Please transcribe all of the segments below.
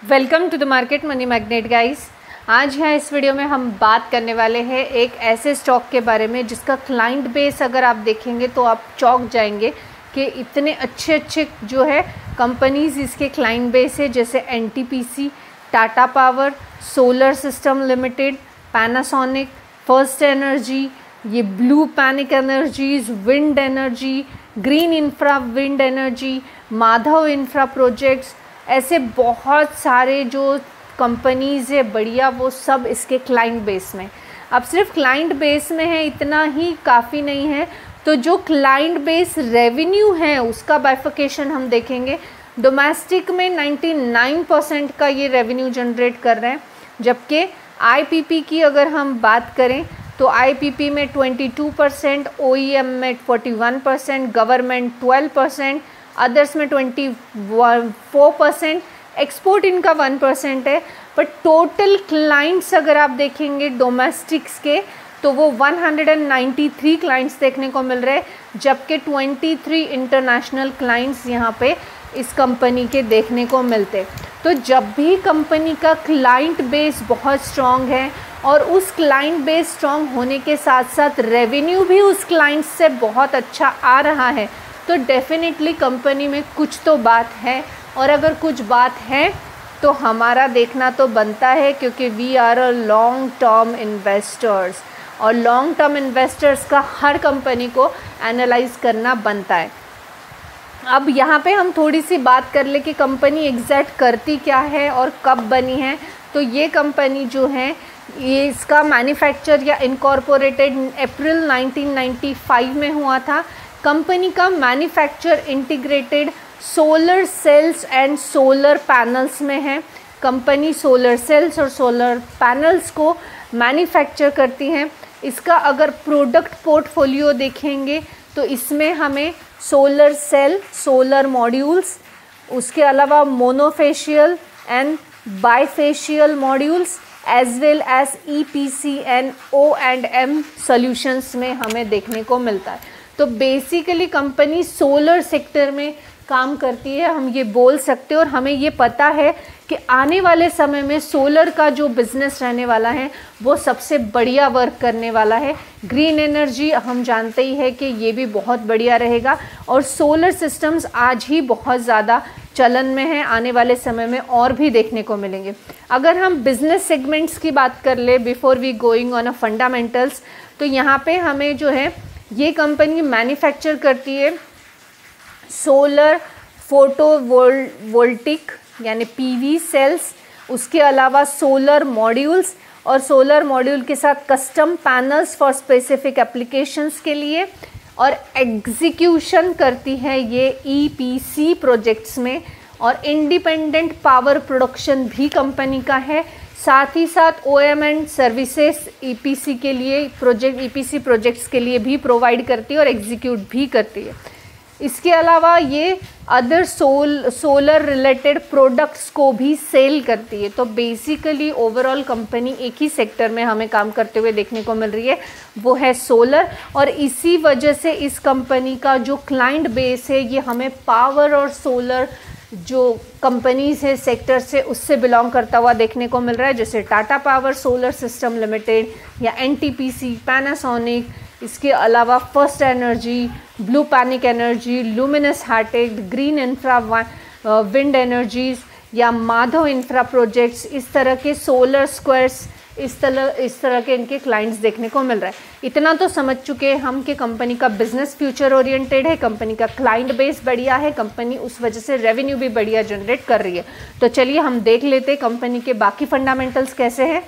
Welcome to the Market Money Magnet guys. आज यहाँ इस वीडियो में हम बात करने वाले हैं एक ऐसे स्टॉक के बारे में जिसका क्लाइंट बेस अगर आप देखेंगे तो आप चौंक जाएंगे कि इतने अच्छे जो है कंपनीज़ इसके क्लाइंट बेस है, जैसे NTPC, Tata power, solar system limited, Panasonic, first energy, ये blue panic energies, wind energy, green infra wind energy, Madhav infra projects, ऐसे बहुत सारे जो कंपनीज़ है बढ़िया, वो सब इसके क्लाइंट बेस में। अब सिर्फ क्लाइंट बेस में है इतना ही काफ़ी नहीं है, तो जो क्लाइंट बेस रेवेन्यू है उसका बाइफिकेशन हम देखेंगे। डोमेस्टिक में 99% का ये रेवेन्यू जनरेट कर रहे हैं, जबकि आईपीपी की अगर हम बात करें तो आईपीपी में 22%, ओईएम में 41%, गवर्नमेंट 12%, अदर्स में 24%, एक्सपोर्ट इनका 1% है। पर टोटल क्लाइंट्स अगर आप देखेंगे डोमेस्टिक्स के तो वो 193 क्लाइंट्स देखने को मिल रहे हैं, जबकि 23 इंटरनेशनल क्लाइंट्स यहाँ पे इस कंपनी के देखने को मिलते। तो जब भी कंपनी का क्लाइंट बेस बहुत स्ट्रॉन्ग है और उस क्लाइंट बेस स्ट्रॉन्ग होने के साथ साथ रेवेन्यू भी उस क्लाइंट से बहुत अच्छा आ रहा है, तो डेफिनेटली कंपनी में कुछ तो बात है। और अगर कुछ बात है तो हमारा देखना तो बनता है, क्योंकि we are a long term investors, और लॉन्ग टर्म इन्वेस्टर्स का हर कंपनी को एनालाइज करना बनता है। अब यहाँ पे हम थोड़ी सी बात कर ले कि कंपनी एग्जैक्ट करती क्या है और कब बनी है। तो ये कंपनी जो है ये इसका मैन्युफैक्चर या इनकॉर्पोरेटेड अप्रैल 1995 में हुआ था। कंपनी का manufacture integrated solar cells and solar panels में है। कंपनी सोलर सेल्स और सोलर पैनल्स को मैन्युफैक्चर करती हैं। इसका अगर प्रोडक्ट पोर्टफोलियो देखेंगे तो इसमें हमें सोलर सेल, सोलर मॉड्यूल्स, उसके अलावा monofacial and bifacial modules as well as EPC and O&M solutions में हमें देखने को मिलता है। तो बेसिकली कंपनी सोलर सेक्टर में काम करती है, हम ये बोल सकते हैं। और हमें ये पता है कि आने वाले समय में सोलर का जो बिज़नेस रहने वाला है वो सबसे बढ़िया वर्क करने वाला है। ग्रीन एनर्जी हम जानते ही है कि ये भी बहुत बढ़िया रहेगा, और सोलर सिस्टम्स आज ही बहुत ज़्यादा चलन में है, आने वाले समय में और भी देखने को मिलेंगे। अगर हम बिज़नेस सेगमेंट्स की बात कर ले before we going on a fundamentals, तो यहाँ पे हमें जो है ये कंपनी मैन्युफैक्चर करती है सोलर फोटोवोल्टिक यानी पीवी सेल्स, उसके अलावा सोलर मॉड्यूल्स, और सोलर मॉड्यूल के साथ custom panels for specific applications के लिए, और एग्जीक्यूशन करती है ये ईपीसी प्रोजेक्ट्स में, और इंडिपेंडेंट पावर प्रोडक्शन भी कंपनी का है। साथ ही साथ ओएम एंड सर्विसेज ईपीसी के लिए ईपीसी प्रोजेक्ट्स के लिए भी प्रोवाइड करती है और एग्जीक्यूट भी करती है। इसके अलावा ये अदर सोलर रिलेटेड प्रोडक्ट्स को भी सेल करती है। तो बेसिकली ओवरऑल कंपनी एक ही सेक्टर में हमें काम करते हुए देखने को मिल रही है, वो है सोलर। और इसी वजह से इस कंपनी का जो क्लाइंट बेस है ये हमें पावर और सोलर जो कंपनीज़ है सेक्टर से उससे बिलोंग करता हुआ देखने को मिल रहा है, जैसे Tata power, solar system limited, या एनटीपीसी, पैनासोनिक, इसके अलावा first energy, blue panic energy, luminous Heartect, green infra wind energies, या माधव इंफ्रा प्रोजेक्ट्स। इस तरह के सोलर स्क्वायर्स, इस तरह के इनके क्लाइंट्स देखने को मिल रहा है। इतना तो समझ चुके हैं हम कि कंपनी का बिजनेस फ्यूचर ओरिएंटेड है, कंपनी का क्लाइंट बेस बढ़िया है, कंपनी उस वजह से रेवेन्यू भी बढ़िया जनरेट कर रही है। तो चलिए हम देख लेते हैं कंपनी के बाकी फंडामेंटल्स कैसे हैं।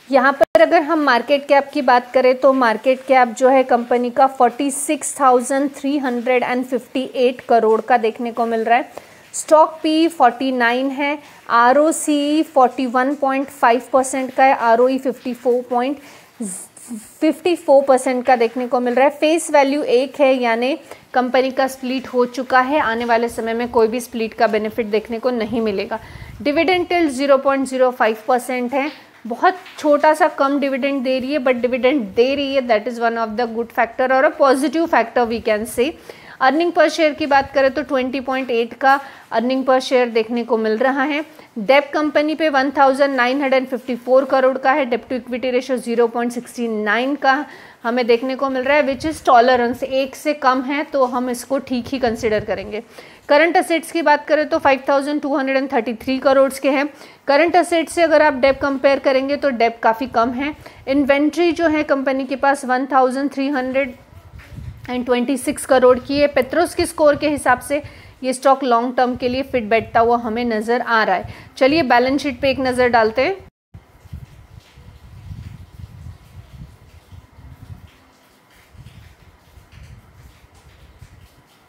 यहाँ पर अगर हम मार्केट कैप की बात करें तो मार्केट कैप जो है कंपनी का 46,358 करोड़ का देखने को मिल रहा है। स्टॉक पी 49 है, ROCE 41.5% का है, ROE 54% का देखने को मिल रहा है। फेस वैल्यू 1 है, यानी कंपनी का स्प्लिट हो चुका है, आने वाले समय में कोई भी स्प्लिट का बेनिफिट देखने को नहीं मिलेगा। डिविडेंड यील्ड 0.05% है, बहुत छोटा सा कम डिविडेंड दे रही है, बट डिविडेंड दे रही है, that is one of the good factor और a positive factor we can say. Earning per share की बात करें तो 20.8 का अर्निंग पर शेयर देखने को मिल रहा है। डेप कंपनी पे 1954 करोड़ का है। डेप टू इक्विटी रेशियो 0.69 का हमें देखने को मिल रहा है, विच इज़ टॉलरेंस, 1 से कम है तो हम इसको ठीक ही कंसिडर करेंगे। करंट असेट्स की बात करें तो 5233 करोड़ के हैं। करंट असेट्स से अगर आप डेप कंपेयर करेंगे तो डेप काफ़ी कम है। इन्वेंट्री जो है कंपनी के पास 1326 करोड़ की है। पेट्रोस की स्कोर के हिसाब से ये स्टॉक लॉन्ग टर्म के लिए फिट बैठता हुआ हमें नज़र आ रहा है। चलिए बैलेंस शीट पे एक नज़र डालते हैं।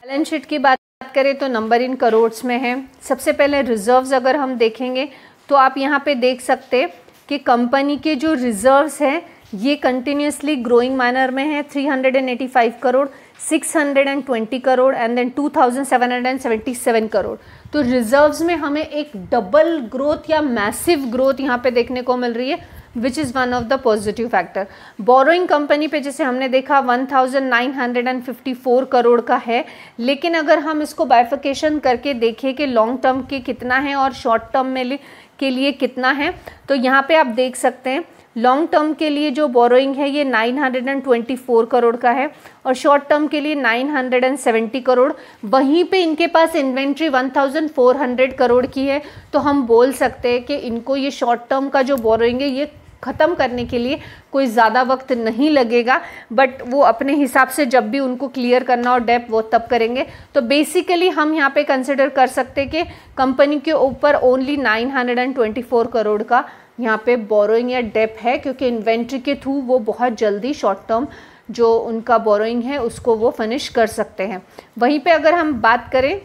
बैलेंस शीट की बात करें तो नंबर इन करोड़्स में है। सबसे पहले रिजर्व्स अगर हम देखेंगे तो आप यहाँ पे देख सकते हैं कि कंपनी के जो रिजर्व्स हैं ये कंटिन्यूसली ग्रोइंग मैनर में है। 385 करोड़, 620 करोड़ एंड देन 2777 करोड़। तो रिजर्व्स में हमें एक डबल ग्रोथ या मैसिव ग्रोथ यहाँ पे देखने को मिल रही है, which is one of the positive factor. Borrowing company पे जैसे हमने देखा 1954 करोड़ का है, लेकिन अगर हम इसको बाइफिकेशन करके देखें कि लॉन्ग टर्म के कितना है और शॉर्ट टर्म में के लिए कितना है, तो यहाँ पे आप देख सकते हैं लॉन्ग टर्म के लिए जो बोरोइंग है ये 924 करोड़ का है और शॉर्ट टर्म के लिए 970 करोड़। वहीं पे इनके पास इन्वेंट्री 1400 करोड़ की है, तो हम बोल सकते हैं कि इनको ये शॉर्ट टर्म का जो बोरोइंग है ये ख़त्म करने के लिए कोई ज़्यादा वक्त नहीं लगेगा, बट वो अपने हिसाब से जब भी उनको क्लियर करना और डेप वो तब करेंगे। तो बेसिकली हम यहाँ पे कंसिडर कर सकते हैं कि कंपनी के ऊपर ओनली 924 करोड़ का यहाँ पे बोरोइंग या डेप है, क्योंकि इन्वेंट्री के थ्रू वो बहुत जल्दी शॉर्ट टर्म जो उनका बोरोइंग है उसको वो फिनिश कर सकते हैं। वहीं पे अगर हम बात करें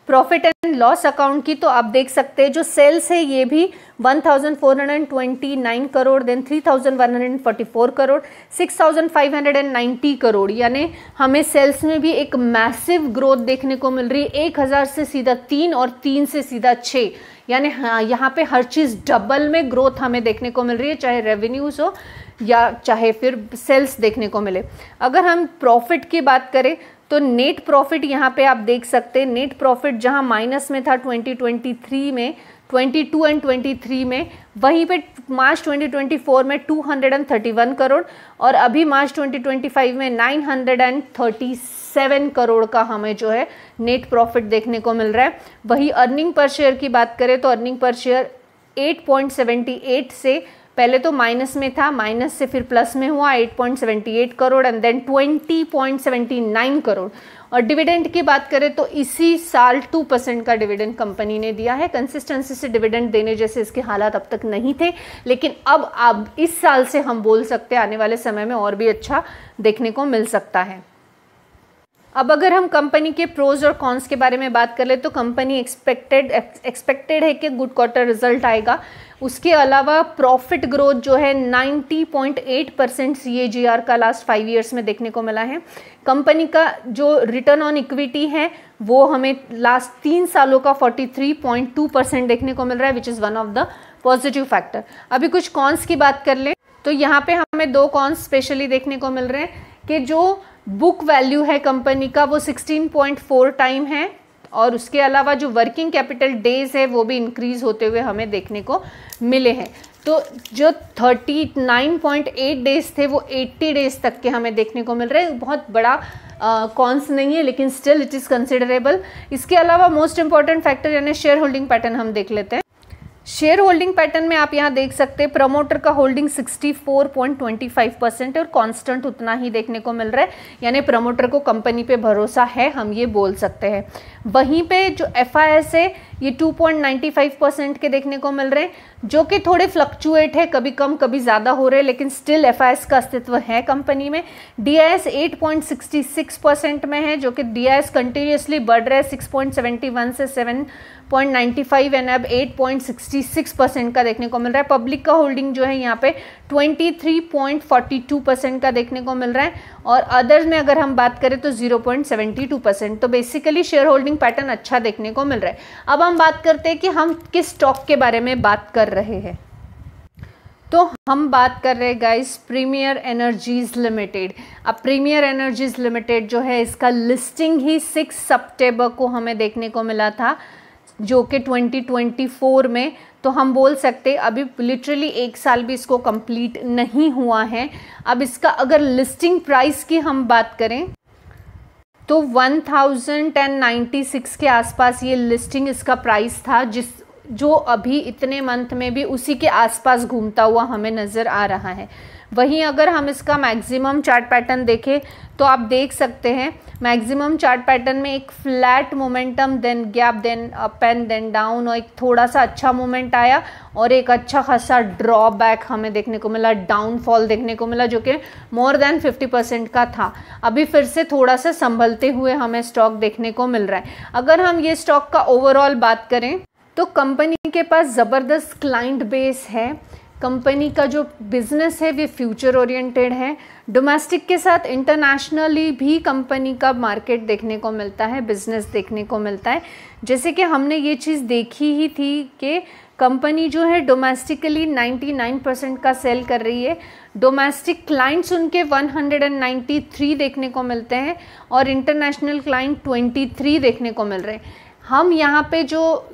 प्रॉफिट एंड लॉस अकाउंट की, तो आप देख सकते हैं जो सेल्स है ये भी 1429 करोड़, देन 3144 करोड़, 6590 करोड़, यानी हमें सेल्स में भी एक मैसिव ग्रोथ देखने को मिल रही है। 1000 से सीधा 3 और 3 से सीधा 6, यानी हाँ यहाँ पे हर चीज़ डबल में ग्रोथ हमें देखने को मिल रही है, चाहे रेवेन्यूज हो या चाहे फिर सेल्स देखने को मिले। अगर हम प्रॉफिट की बात करें तो नेट प्रॉफिट यहाँ पे आप देख सकते हैं, नेट प्रॉफिट जहाँ माइनस में था 2023 में, 22 एंड 23 में, वहीं पे मार्च 2024 में 231 करोड़ और अभी मार्च 2025 में 937 करोड़ का हमें जो है नेट प्रॉफिट देखने को मिल रहा है। वही अर्निंग पर शेयर की बात करें तो अर्निंग पर शेयर 8.78 से पहले तो माइनस में था, माइनस से फिर प्लस में हुआ 8.78 करोड़ एंड देन 20.79 करोड़। और डिविडेंड की बात करें तो इसी साल 2% का डिविडेंड कंपनी ने दिया है। कंसिस्टेंसी से डिविडेंड देने जैसे इसके हालात अब तक नहीं थे, लेकिन अब इस साल से हम बोल सकते हैं आने वाले समय में और भी अच्छा देखने को मिल सकता है। अब अगर हम कंपनी के प्रोज और कॉन्स के बारे में बात कर ले तो कंपनी एक्सपेक्टेड है कि गुड क्वार्टर रिजल्ट आएगा। उसके अलावा प्रॉफिट ग्रोथ जो है 90.8% CAGR का लास्ट 5 ईयर्स में देखने को मिला है। कंपनी का जो रिटर्न ऑन इक्विटी है वो हमें लास्ट 3 सालों का 43.2% देखने को मिल रहा है, which is one of the positive factor. अभी कुछ कॉन्स की बात कर ले तो यहाँ पे हमें 2 कॉन्स स्पेशली देखने को मिल रहे हैं कि जो बुक वैल्यू है कंपनी का वो 16.4 टाइम है और उसके अलावा जो वर्किंग कैपिटल डेज है वो भी इंक्रीज होते हुए हमें देखने को मिले हैं। तो जो 39.8 डेज थे वो 80 डेज तक के हमें देखने को मिल रहे हैं। बहुत बड़ा कॉन्स नहीं है, लेकिन स्टिल इट इज़ कंसिडरेबल। इसके अलावा मोस्ट इंपॉर्टेंट फैक्टर यानी शेयर होल्डिंग पैटर्न हम देख लेते हैं। शेयर होल्डिंग पैटर्न में आप यहाँ देख सकते हैं प्रमोटर का होल्डिंग 64.25% है और कांस्टेंट उतना ही देखने को मिल रहा है, यानी प्रमोटर को कंपनी पे भरोसा है, हम ये बोल सकते हैं। वहीं पे जो FIS है ये 2.95% के देखने को मिल रहे हैं, जो कि थोड़े फ्लक्चुएट है, कभी कम कभी ज़्यादा हो रहे हैं, लेकिन स्टिल FIS का अस्तित्व है कंपनी में। DIS 8.66% में है, जो कि DIS कंटिन्यूसली बढ़ रहा है 6.71 से 7.95 एंड अब 8.66% का देखने को मिल रहा है। पब्लिक का होल्डिंग जो है यहाँ पे 23.42% का देखने को मिल रहा है और अदर्स में अगर हम बात करें तो 0.72%। तो बेसिकली शेयर होल्डिंग पैटर्न अच्छा देखने को मिल रहा है। अब हम बात करते हैं कि हम किस स्टॉक के बारे में बात कर रहे हैं। तो हम बात कर रहे हैं गाइस प्रीमियर एनर्जीज़ लिमिटेड। अब प्रीमियर एनर्जीज़ लिमिटेड जो है इसका लिस्टिंग ही 6 सितंबर को हमें देखने को मिला था, जो कि 2024 में। तो हम बोल सकते अभी लिटरली 1 साल भी इसको कंप्लीट नहीं हुआ है। अब इसका अगर लिस्टिंग प्राइस की हम बात करें तो 1096 के आसपास ये लिस्टिंग इसका प्राइस था, जो अभी इतने मंथ में भी उसी के आसपास घूमता हुआ हमें नज़र आ रहा है। वहीं अगर हम इसका मैक्सिमम चार्ट पैटर्न देखें तो आप देख सकते हैं मैक्सिमम चार्ट पैटर्न में एक flat momentum, then gap, then up and then down, और एक थोड़ा सा अच्छा मोमेंट आया और एक अच्छा खासा ड्रॉबैक हमें देखने को मिला, डाउनफॉल देखने को मिला, जो कि मोर देन 50% का था। अभी फिर से थोड़ा सा संभलते हुए हमें स्टॉक देखने को मिल रहा है। अगर हम ये स्टॉक का ओवरऑल बात करें तो कंपनी के पास ज़बरदस्त क्लाइंट बेस है। कंपनी का जो बिज़नेस है वो फ्यूचर ओरिएंटेड है। डोमेस्टिक के साथ इंटरनेशनली भी कंपनी का मार्केट देखने को मिलता है, बिज़नेस देखने को मिलता है। जैसे कि हमने ये चीज़ देखी ही थी कि कंपनी जो है डोमेस्टिकली 99% का सेल कर रही है। डोमेस्टिक क्लाइंट्स उनके 193 देखने को मिलते हैं और इंटरनेशनल क्लाइंट 23 देखने को मिल रहे हैं। हम यहाँ पे जो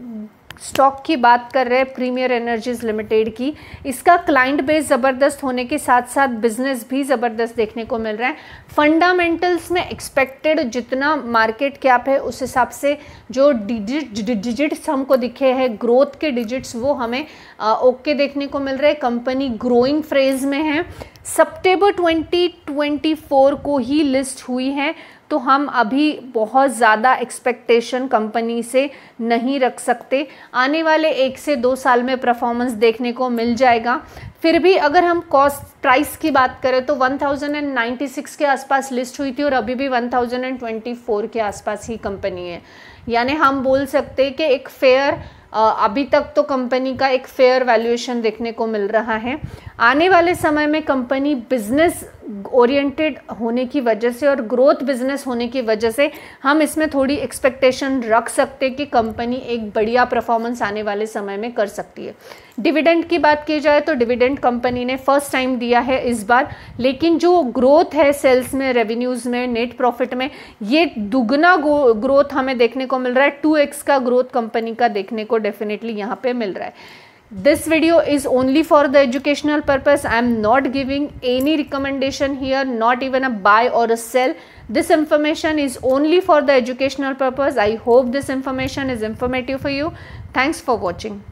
स्टॉक की बात कर रहे हैं प्रीमियर एनर्जीज़ लिमिटेड की, इसका क्लाइंट बेस ज़बरदस्त होने के साथ साथ बिजनेस भी ज़बरदस्त देखने को मिल रहा है। फंडामेंटल्स में एक्सपेक्टेड जितना मार्केट कैप है उस हिसाब से जो डिजिट्स हमको दिखे हैं, ग्रोथ के डिजिट्स, वो हमें ओके देखने को मिल रहे हैं। कंपनी ग्रोइंग फेज में है। सितंबर 2024 को ही लिस्ट हुई है, तो हम अभी बहुत ज़्यादा एक्सपेक्टेशन कंपनी से नहीं रख सकते। आने वाले 1 से 2 साल में परफॉर्मेंस देखने को मिल जाएगा। फिर भी अगर हम कॉस्ट प्राइस की बात करें तो 1096 के आसपास लिस्ट हुई थी और अभी भी 1024 के आसपास ही कंपनी है। यानी हम बोल सकते हैं कि एक फेयर, अभी तक तो कंपनी का एक फेयर वैल्यूएशन देखने को मिल रहा है। आने वाले समय में कंपनी बिजनेस ओरिएंटेड होने की वजह से और ग्रोथ बिजनेस होने की वजह से हम इसमें थोड़ी एक्सपेक्टेशन रख सकते हैं कि कंपनी एक बढ़िया परफॉर्मेंस आने वाले समय में कर सकती है। डिविडेंड की बात की जाए तो डिविडेंड कंपनी ने फर्स्ट टाइम दिया है इस बार, लेकिन जो ग्रोथ है सेल्स में, रेवेन्यूज़ में, नेट प्रॉफिट में, ये दुगना ग्रोथ हमें देखने को मिल रहा है। 2x का ग्रोथ कंपनी का देखने को डेफिनेटली यहाँ पे मिल रहा है। This video is only for the educational purpose. I am not giving any recommendation here, not even a buy or a sell. This information is only for the educational purpose. I hope this information is informative for you. Thanks for watching.